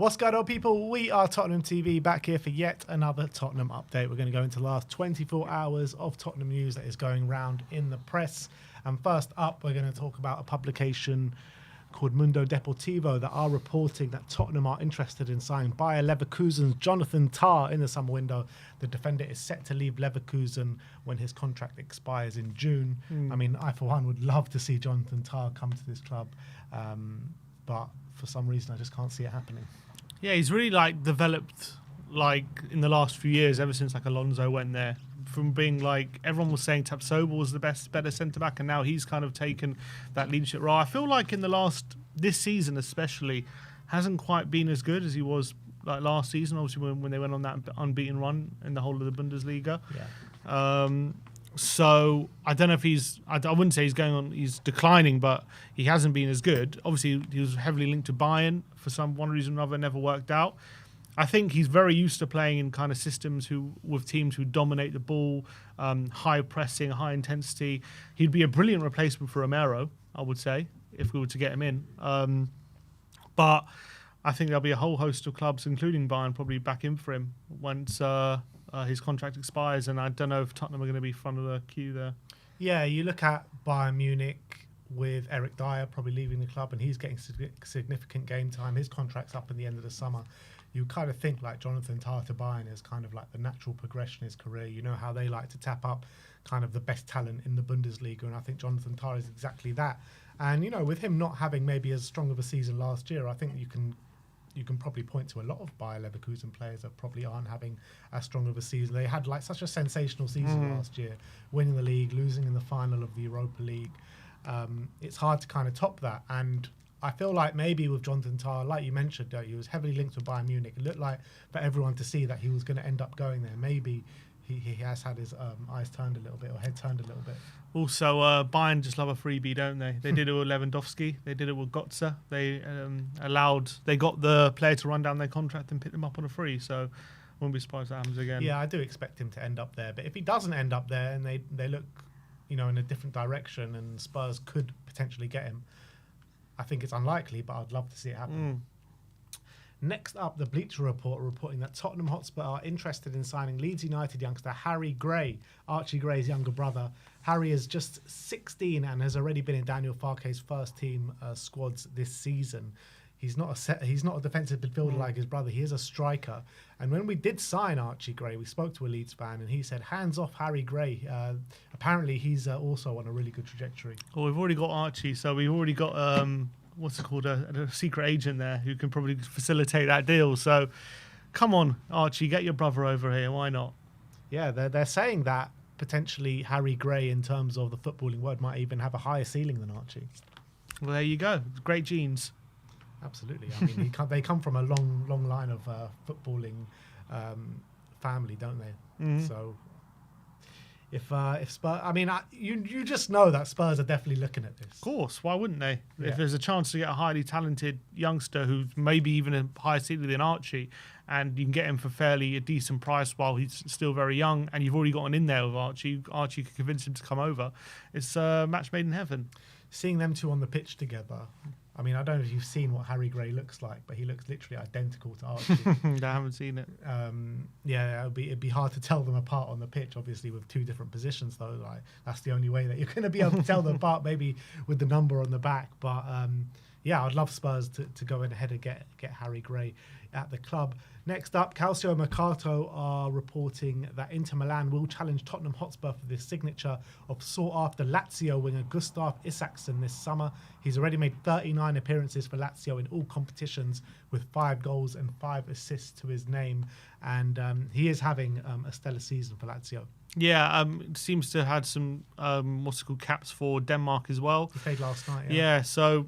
What's going on, people? We are Tottenham TV, back here for yet another Tottenham update. We're going to go into the last 24 hours of Tottenham news that is going round in the press. And first up, we're going to talk about a publication called Mundo Deportivo that are reporting that Tottenham are interested in signing Bayer Leverkusen's Jonathan Tah in the summer window. The defender is set to leave Leverkusen when his contract expires in June. I mean, I for one would love to see Jonathan Tah come to this club, but for some reason I just can't see it happening. Yeah, he's really developed in the last few years, ever since Alonso went there. From being everyone was saying Tapsoba was the better centre back, and now he's kind of taken that leadership role. I feel like in this season especially, hasn't quite been as good as he was last season. Obviously when they went on that unbeaten run in the whole of the Bundesliga. Yeah. So I don't know if I wouldn't say he's declining, but he hasn't been as good. Obviously he was heavily linked to Bayern for one reason or another, never worked out. I think he's very used to playing in kind of systems with teams who dominate the ball, high pressing, high intensity. He'd be a brilliant replacement for Romero, I would say, if we were to get him in. But I think there'll be a whole host of clubs, including Bayern, probably back in for him once his contract expires, and I don't know if Tottenham are going to be front of the queue there. Yeah, you look at Bayern Munich with Eric Dyer probably leaving the club, and he's getting significant game time. His contract's up in the end of the summer. You kind of think Jonathan Tah to Bayern is kind of the natural progression in his career. You know how they like to tap up kind of the best talent in the Bundesliga, and I think Jonathan Tah is exactly that. And, with him not having maybe as strong of a season last year, I think you can probably point to a lot of Bayer Leverkusen players that probably aren't having as strong of a season. They had such a sensational season last year, winning the league, losing in the final of the Europa League. It's hard to kind of top that. And I feel like maybe with Jonathan Tah, like you mentioned, he was heavily linked with Bayern Munich. It looked like for everyone to see that he was going to end up going there. Maybe he has had his eyes turned a little bit, or head turned a little bit. Also, Bayern just love a freebie, don't they? They did it with Lewandowski. They did it with Götze. They got the player to run down their contract and pick them up on a free. So, wouldn't be surprised if that happens again. Yeah, I do expect him to end up there. But if he doesn't end up there and they look, in a different direction, and Spurs could potentially get him, I think it's unlikely, but I'd love to see it happen. Next up, the Bleacher Report reporting that Tottenham Hotspur are interested in signing Leeds United youngster Harry Gray, Archie Gray's younger brother. Harry is just 16 and has already been in Daniel Farke's first team squads this season. He's not a defensive midfielder like his brother. He is a striker. And when we did sign Archie Gray, we spoke to a Leeds fan, and he said, hands off Harry Gray. Apparently, he's also on a really good trajectory. Well, we've already got Archie, so we've already got, what's it called, a secret agent there who can probably facilitate that deal. So, come on, Archie, get your brother over here. Why not? Yeah, they're saying that potentially Harry Gray, in terms of the footballing word, might even have a higher ceiling than Archie. Well, there you go. Great genes. Absolutely. I mean, they come from a long line of footballing family, don't they? Mm-hmm. So if Spurs, I mean, you just know that Spurs are definitely looking at this. Of course, why wouldn't they? Yeah. If there's a chance to get a highly talented youngster who's maybe even a higher ceiling than Archie, and you can get him for fairly a decent price while he's still very young, and you've already got an in there with Archie could convince him to come over. It's a match made in heaven. Seeing them two on the pitch together. I mean, I don't know if you've seen what Harry Gray looks like, but he looks literally identical to Archie. I haven't seen it. Yeah, it'd be hard to tell them apart on the pitch, obviously, with two different positions, though. That's the only way that you're going to be able to tell them apart, maybe with the number on the back. But yeah, I'd love Spurs to go ahead and get Harry Gray at the club. Next up, Calcio Mercato are reporting that Inter Milan will challenge Tottenham Hotspur for the signature of sought-after Lazio winger Gustav Isaksson this summer. He's already made 39 appearances for Lazio in all competitions, with 5 goals and 5 assists to his name. And he is having a stellar season for Lazio. Yeah, seems to have had some, caps for Denmark as well. He played last night, Yeah, so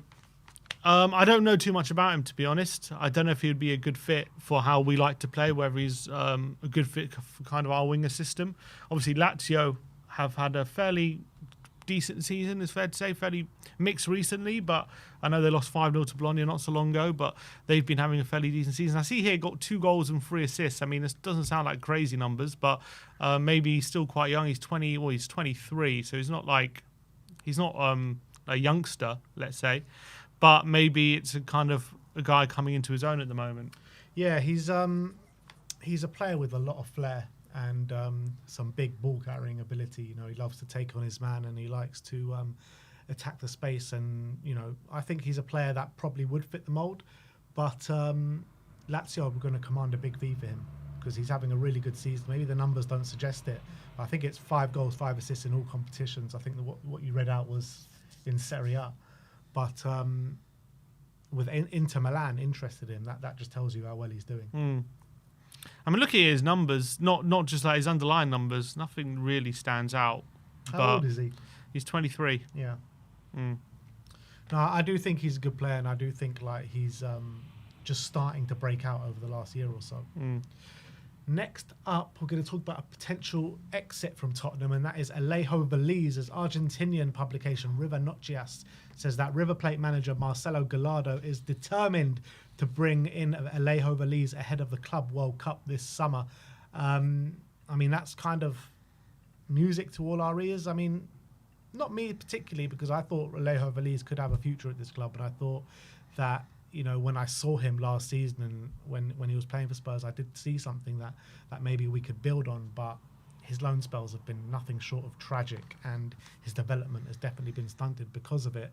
I don't know too much about him, to be honest. I don't know if he would be a good fit for how we like to play, whether he's a good fit for kind of our winger system. Obviously, Lazio have had a fairly decent season, it's fair to say, fairly mixed recently, but I know they lost 5-0 to Bologna not so long ago, but they've been having a fairly decent season. I see here got 2 goals and 3 assists. I mean, this doesn't sound like crazy numbers, but maybe he's still quite young. He's 23, so he's not a youngster, let's say. But maybe it's a kind of a guy coming into his own at the moment. Yeah, he's a player with a lot of flair and some big ball carrying ability. You know, he loves to take on his man and he likes to attack the space. And you know, I think he's a player that probably would fit the mold, but Lazio are going to command a big fee for him because he's having a really good season. Maybe the numbers don't suggest it. I think it's 5 goals, 5 assists in all competitions. I think what you read out was in Serie A, but with Inter Milan interested in that just tells you how well he's doing. I mean, looking at his numbers, not just like his underlying numbers, nothing really stands out. How old is he? He's 23. Yeah. No, I do think he's a good player, and I do think like he's just starting to break out over the last year or so. Next up, we're going to talk about a potential exit from Tottenham, and that is Alejo Veliz. As Argentinian publication River Noticias says that River Plate manager Marcelo Gallardo is determined to bring in Alejo Veliz ahead of the Club World Cup this summer. I mean, that's kind of music to all our ears. I mean, not me particularly, because I thought Alejo Veliz could have a future at this club, and I thought that, you know, when I saw him last season and when he was playing for Spurs, I did see something that maybe we could build on, but his loan spells have been nothing short of tragic, and his development has definitely been stunted because of it.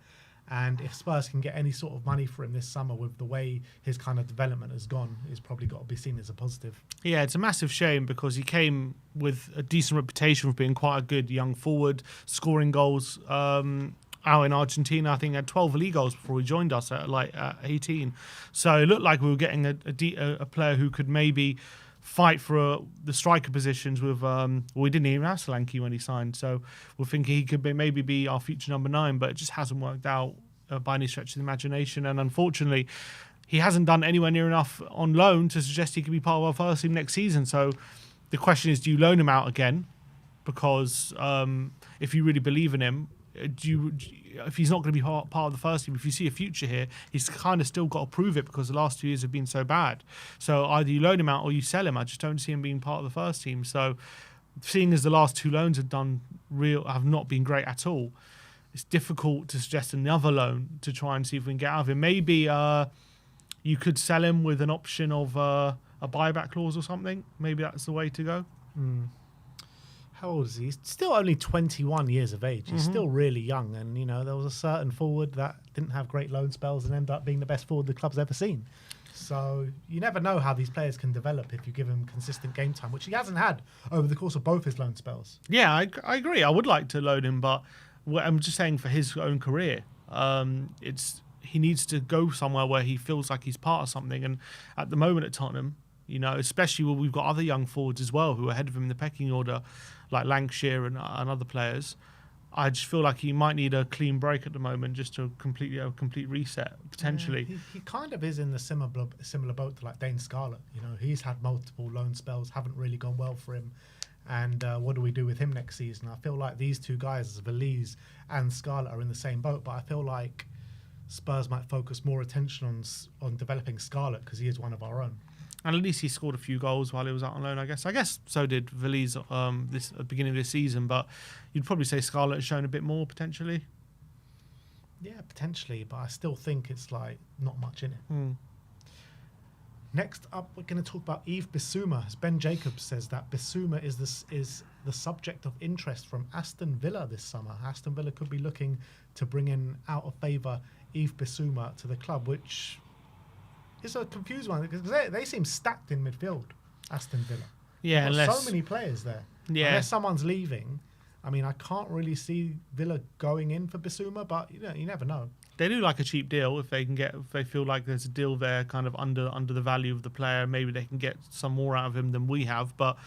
And if Spurs can get any sort of money for him this summer with the way his kind of development has gone, it's probably got to be seen as a positive. Yeah, it's a massive shame because he came with a decent reputation for being quite a good young forward, scoring goals out in Argentina. I think he had 12 league goals before he joined us at 18. So it looked like we were getting a player who could maybe fight for the striker positions with we didn't even have Solanke when he signed, so we're thinking he could maybe be our future number 9, but it just hasn't worked out by any stretch of the imagination. And unfortunately he hasn't done anywhere near enough on loan to suggest he could be part of our first team next season. So the question is, do you loan him out again? Because if you really believe in him, if he's not going to be part of the first team, if you see a future here, he's kind of still got to prove it because the last 2 years have been so bad. So either you loan him out or you sell him. I just don't see him being part of the first team. So seeing as the last 2 loans have not been great at all, it's difficult to suggest another loan to try and see if we can get out of him. Maybe you could sell him with an option of a buyback clause or something. Maybe that's the way to go. How old is he? He's still only 21 years of age. He's still really young. And, you know, there was a certain forward that didn't have great loan spells and ended up being the best forward the club's ever seen. So you never know how these players can develop if you give him consistent game time, which he hasn't had over the course of both his loan spells. Yeah, I agree. I would like to loan him, but I'm just saying for his own career, he needs to go somewhere where he feels like he's part of something. And at the moment at Tottenham, you know, especially when we've got other young forwards as well who are ahead of him in the pecking order, like Lancashire and other players, I just feel like he might need a clean break at the moment just to complete reset, potentially. Yeah, he kind of is in the similar boat to like Dane Scarlett. You know, he's had multiple loan spells, haven't really gone well for him. And what do we do with him next season? I feel like these two guys, Veliz and Scarlett, are in the same boat, but I feel like Spurs might focus more attention on developing Scarlett because he is one of our own. And at least he scored a few goals while he was out on loan, I guess. I guess so did Veliz at the beginning of this season, but you'd probably say Scarlett has shown a bit more potentially. Yeah, potentially, but I still think it's like not much in it. Next up, we're going to talk about Yves Bissouma. As Ben Jacobs says that Bissouma is the subject of interest from Aston Villa this summer. Aston Villa could be looking to bring in out of favour Yves Bissouma to the club, which is a confused one because they seem stacked in midfield, Aston Villa. Yeah, unless so many players there. Yeah, unless someone's leaving. I mean, I can't really see Villa going in for Bissouma, but you never know. They do like a cheap deal if they feel like there's a deal there, kind of under the value of the player. Maybe they can get some more out of him than we have. But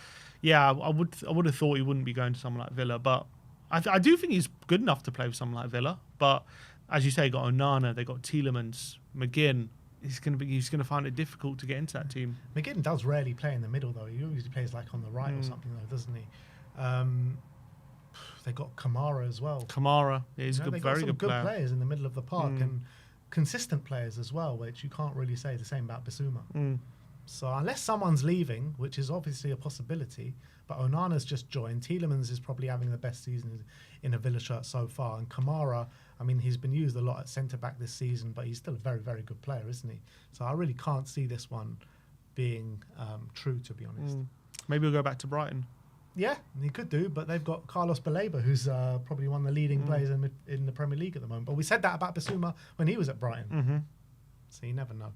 yeah, I would have thought he wouldn't be going to someone like Villa. But I do think he's good enough to play with someone like Villa. But as you say, got Onana, they got Tielemans, McGinn. He's going to find it difficult to get into that team. McGinn does rarely play in the middle though. He usually plays like on the right or something though, doesn't he? They got Kamara as well. Kamara, yeah, he's a very good player. Good players in the middle of the park and consistent players as well, which you can't really say the same about Bissouma. So unless someone's leaving, which is obviously a possibility, but Onana's just joined. Tielemans is probably having the best season in a Villa shirt so far. And Kamara, I mean, he's been used a lot at centre-back this season, but he's still a very, very good player, isn't he? So I really can't see this one being true, to be honest. Maybe we'll go back to Brighton. Yeah, he could do, but they've got Carlos Baleba, who's probably one of the leading players in the Premier League at the moment. But we said that about Bissouma when he was at Brighton. So you never know.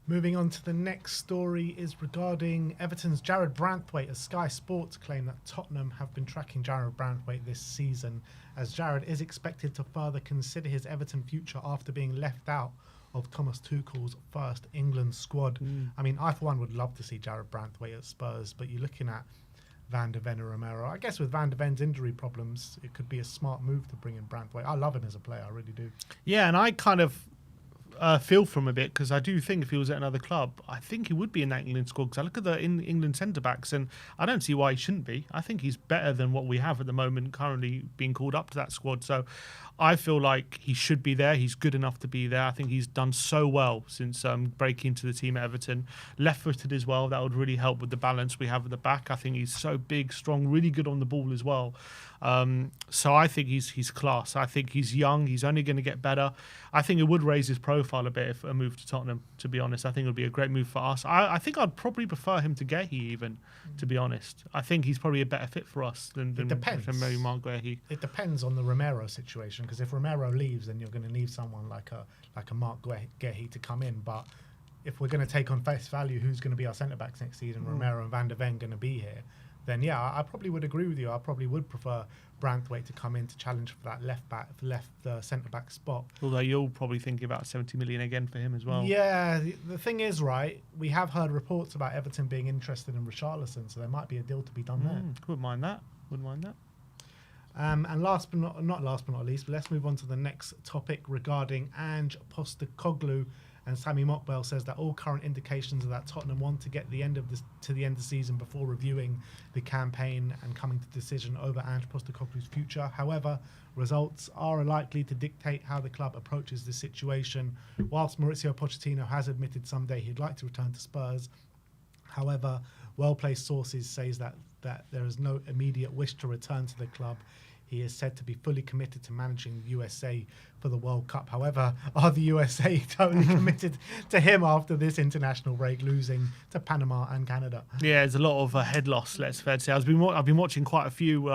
Moving on to the next story is regarding Everton's Jared Branthwaite, as Sky Sports claim that Tottenham have been tracking Jared Branthwaite this season, as Jared is expected to further consider his Everton future after being left out of Thomas Tuchel's first England squad. I mean, I for one would love to see Jared Branthwaite at Spurs, but you're looking at Van de Ven or Romero. I guess with Van de Ven's injury problems, it could be a smart move to bring in Branthwaite. I love him as a player, I really do. Yeah, and I kind of feel for him a bit, because I do think if he was at another club, I think he would be in that England squad, because I look at the England centre-backs and I don't see why he shouldn't be. I think he's better than what we have at the moment, currently being called up to that squad. So I feel like he should be there. He's good enough to be there. I think he's done so well since breaking into the team at Everton. Left-footed as well. That would really help with the balance we have at the back. I think he's so big, strong, really good on the ball as well. So I think he's class. I think he's young. He's only going to get better. I think it would raise his profile a bit if a move to Tottenham, to be honest. I think it would be a great move for us. I think I'd probably prefer him to Guehi even, to be honest. I think he's probably a better fit for us than maybe Mark Guehi. It depends on the Romero situation, because if Romero leaves, then you're going to need someone like a Mark Guehi to come in. But if we're going to take on face value who's going to be our centre-backs next season, Romero and Van de Ven going to be here, then yeah, I probably would agree with you. I probably would prefer Branthwaite to come in to challenge for that left centre-back spot. Although you'll probably think about 70 million again for him as well. Yeah, the thing is, right, we have heard reports about Everton being interested in Richarlison, so there might be a deal to be done there. Wouldn't mind that. And last but not least, but let's move on to the next topic regarding Ange Postecoglou. And Sami Mokbel says that all current indications are that Tottenham want to get to the end of the season before reviewing the campaign and coming to decision over Ange Postecoglou's future. However, results are likely to dictate how the club approaches this situation. Whilst Mauricio Pochettino has admitted someday he'd like to return to Spurs, however, well-placed sources says that there is no immediate wish to return to the club. He is said to be fully committed to managing the USA for the World Cup. However, are the USA totally committed to him after this international break, losing to Panama and Canada? Yeah, there's a lot of head loss, let's fair to say. I've been watching quite a few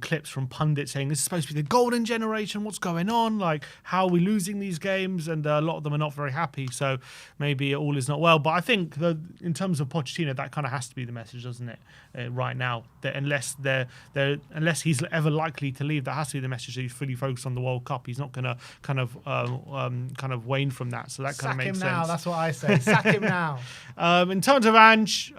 clips from pundits saying this is supposed to be the golden generation. What's going on? Like, how are we losing these games? And a lot of them are not very happy. So maybe all is not well. But I think in terms of Pochettino, that kind of has to be the message, doesn't it? Right now, that unless he's ever likely to leave, that has to be the message that he's fully focused on the World Cup. He's not going to kind of wane from that. So that kind of makes sense. Sack him now. That's what I say. Sack him now. In terms of Ange,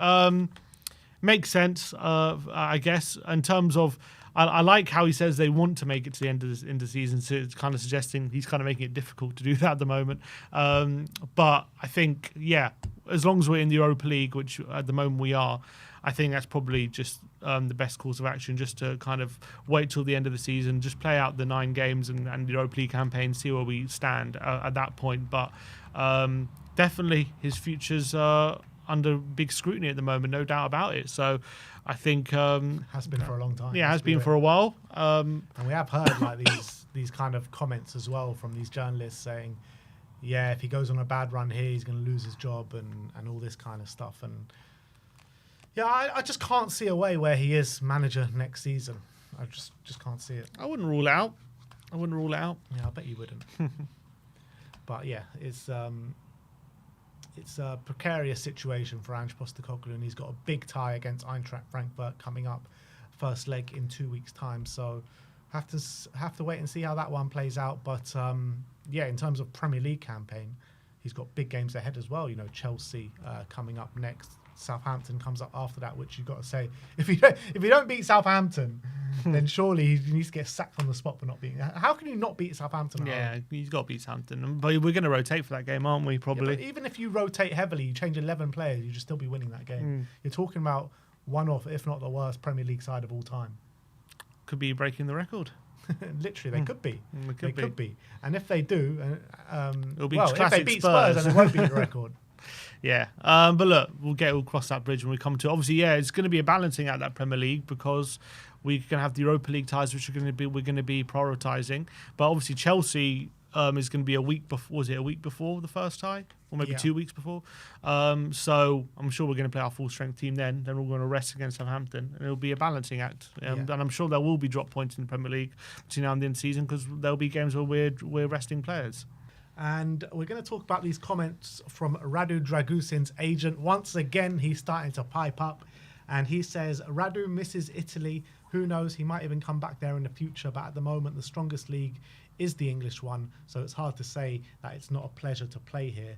makes sense. I guess in terms of. I like how he says they want to make it to the end of the season, so it's kind of suggesting he's kind of making it difficult to do that at the moment. But I think, yeah, as long as we're in the Europa League, which at the moment we are, I think that's probably just the best course of action, just to kind of wait till the end of the season, just play out the 9 games and the Europa League campaign, see where we stand at that point. But definitely his future's under big scrutiny at the moment, no doubt about it. So I think has been for a long time. Yeah, has been for a while. And we have heard like these kind of comments as well from these journalists saying, yeah, if he goes on a bad run here, he's going to lose his job and all this kind of stuff. And yeah, I just can't see a way where he is manager next season. I just can't see it. I wouldn't rule it out. Yeah, I bet you wouldn't. But yeah, it's a precarious situation for Ange Postecoglou, and he's got a big tie against Eintracht Frankfurt coming up, first leg in 2 weeks' time. So have to wait and see how that one plays out. But yeah, in terms of Premier League campaign, he's got big games ahead as well. You know, Chelsea coming up next. Southampton comes up after that, which you've got to say, if you don't beat Southampton, then surely he needs to get sacked on the spot for not beating. How can you not beat Southampton? Yeah, he's got to beat Southampton. But we're going to rotate for that game, aren't we? Probably. Yeah, but even if you rotate heavily, you change 11 players, you should still be winning that game. You're talking about one of, if not the worst, Premier League side of all time. Could be breaking the record. Literally, they could be. They could be. And if they do, It'll be if they beat Spurs, then they won't beat the record. Yeah, but look, we'll cross that bridge when we come to it. Obviously, yeah, it's going to be a balancing act, that Premier League, because we're going to have the Europa League ties, which we're going to be prioritising. But obviously, Chelsea is going to be a week before. Was it a week before the first tie, or maybe 2 weeks before? So I'm sure we're going to play our full strength team then. Then we're going to rest against Southampton, and it'll be a balancing act. And I'm sure there will be drop points in the Premier League between now and the end of the season, because there'll be games where we're resting players. And we're going to talk about these comments from Radu Dragusin's agent. Once again, he's starting to pipe up. And he says, Radu misses Italy. Who knows? He might even come back there in the future. But at the moment, the strongest league is the English one. So it's hard to say that it's not a pleasure to play here.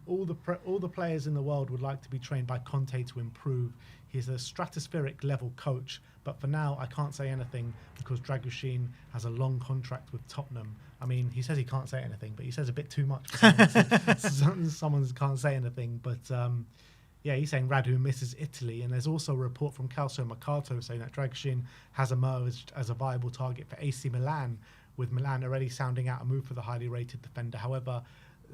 All the players in the world would like to be trained by Conte to improve. He's a stratospheric level coach. But for now, I can't say anything because Dragusin has a long contract with Tottenham. I mean, he says he can't say anything, but he says a bit too much. Someone can't say anything. But yeah, he's saying Radu misses Italy. And there's also a report from Calcio Mercato saying that Dragusin has emerged as a viable target for AC Milan, with Milan already sounding out a move for the highly rated defender. However,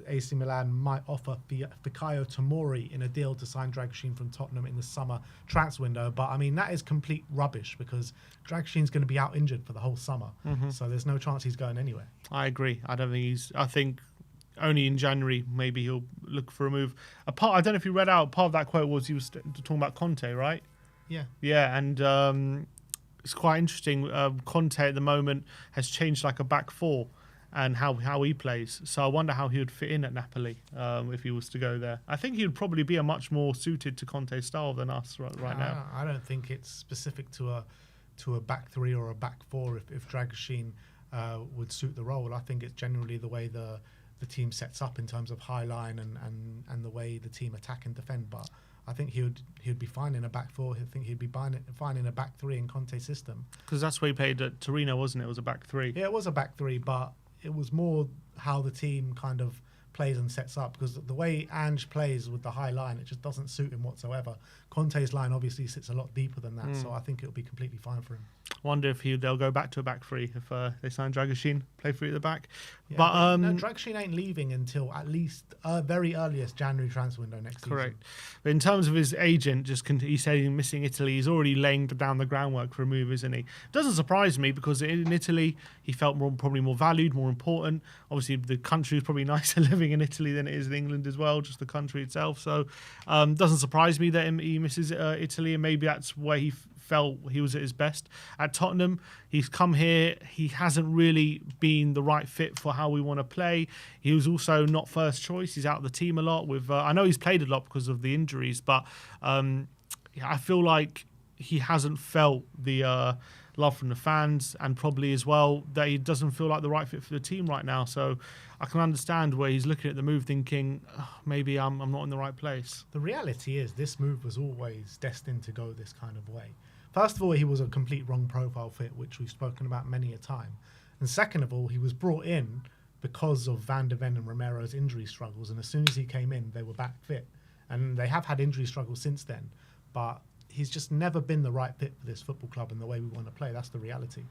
AC Milan might offer Fikayo Tomori in a deal to sign Dragusin from Tottenham in the summer transfer window. But I mean, that is complete rubbish because Dragusin's going to be out injured for the whole summer. So there's no chance he's going anywhere. I agree. I think only in January maybe he'll look for a move. I don't know if you read out, part of that quote was he was talking about Conte, right? Yeah. Yeah, and it's quite interesting. Conte at the moment has changed like a back four and how he plays. So I wonder how he would fit in at Napoli if he was to go there. I think he would probably be a much more suited to Conte's style than us right now. I don't think it's specific to a back three or a back four if Dragusin would suit the role. I think it's generally the way the team sets up in terms of high line and the way the team attack and defend. But I think he would be fine in a back four. I think he'd be fine in a back three in Conte's system. Because that's where he played at Torino, wasn't it? It was a back three. Yeah, it was a back three, but it was more how the team kind of plays and sets up, because the way Ange plays with the high line, it just doesn't suit him whatsoever. Conte's line obviously sits a lot deeper than that, so I think it'll be completely fine for him. Wonder if they'll go back to a back three if they sign Dragusin, play three at the back. Yeah, but no, Dragusin ain't leaving until at least very earliest January transfer window next season. Correct. But in terms of his agent, he said he's missing Italy. He's already laying down the groundwork for a move, isn't he? Doesn't surprise me because in Italy he felt probably more valued, more important. Obviously, the country is probably nicer living in Italy than it is in England as well, just the country itself. So doesn't surprise me that he misses Italy, and maybe that's where he felt he was at his best. At Tottenham, he's come here. He hasn't really been the right fit for how we want to play. He was also not first choice. He's out of the team a lot. I know he's played a lot because of the injuries, but I feel like he hasn't felt the love from the fans, and probably as well that he doesn't feel like the right fit for the team right now. So I can understand where he's looking at the move thinking, maybe I'm not in the right place. The reality is this move was always destined to go this kind of way. First of all, he was a complete wrong profile fit, which we've spoken about many a time. And second of all, he was brought in because of Van de Ven and Romero's injury struggles. And as soon as he came in, they were back fit. And they have had injury struggles since then. But he's just never been the right fit for this football club and the way we want to play. That's the reality.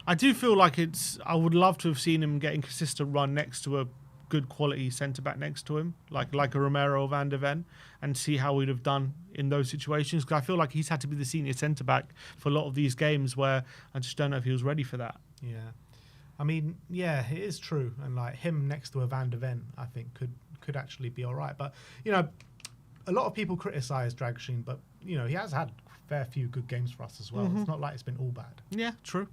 I do feel like I would love to have seen him getting consistent run next to a good quality centre-back next to him, like a Romero or Van de Ven, and see how we'd have done in those situations. Because I feel like he's had to be the senior centre-back for a lot of these games where I just don't know if he was ready for that. Yeah. I mean, yeah, it is true. And like him next to a Van de Ven, I think could actually be all right. But, you know, a lot of people criticise Dragusin, but, you know, he has had a fair few good games for us as well. It's not like it's been all bad. Yeah, true.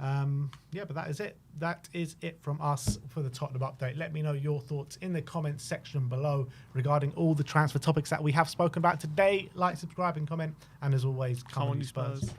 Yeah, but that is it. That is it from us for the Tottenham update. Let me know your thoughts in the comments section below regarding all the transfer topics that we have spoken about today. Like, subscribe, and comment. And as always, come on, you Spurs.